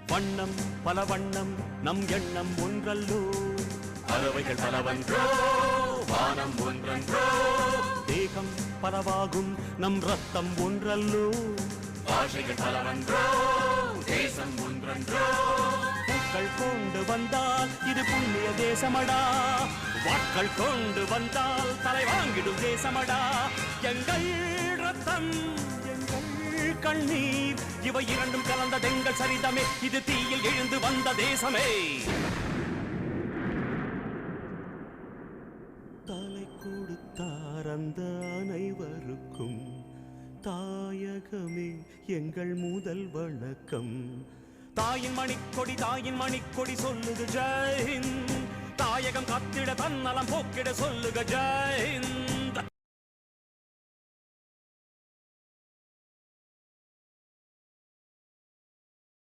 வண்ணம் பல வண்ணம் நம் எண்ணம் ஒன்றல்லோ பறவைகள் பலவன்றோ வானம் ஒன்றன்றோ தேகம் பலவாகும் நம் ரத்தம் ஒன்றல்லோ பாஷைகள் பலவன்றோ தேசம் ஒன்றன்றோ பூக்கள் கொண்டு வந்தால் இது புண்ணிய தேசமடா வாட்கள் கொண்டு வந்தால் தலை வாங்கிடும் தேசமடா எங்கள் ரத்தம் எங்கள் கண்ணீர் இவை இரண்டும் கலந்ததெங்கள் சரிதமே இது தீயில் எழுந்து வந்த தேசமே தலை கொடுத்தார் அந்த அனைவருக்கும் தாயகமே எங்கள் முதல் வணக்கம் தாயின் மணிக்கொடி சொல்லுது ஜெய் ஹிந்த் தாயகம் கத்திட தன்னலம் போக்கிட சொல்லுக ஜெய் ஹிந்த்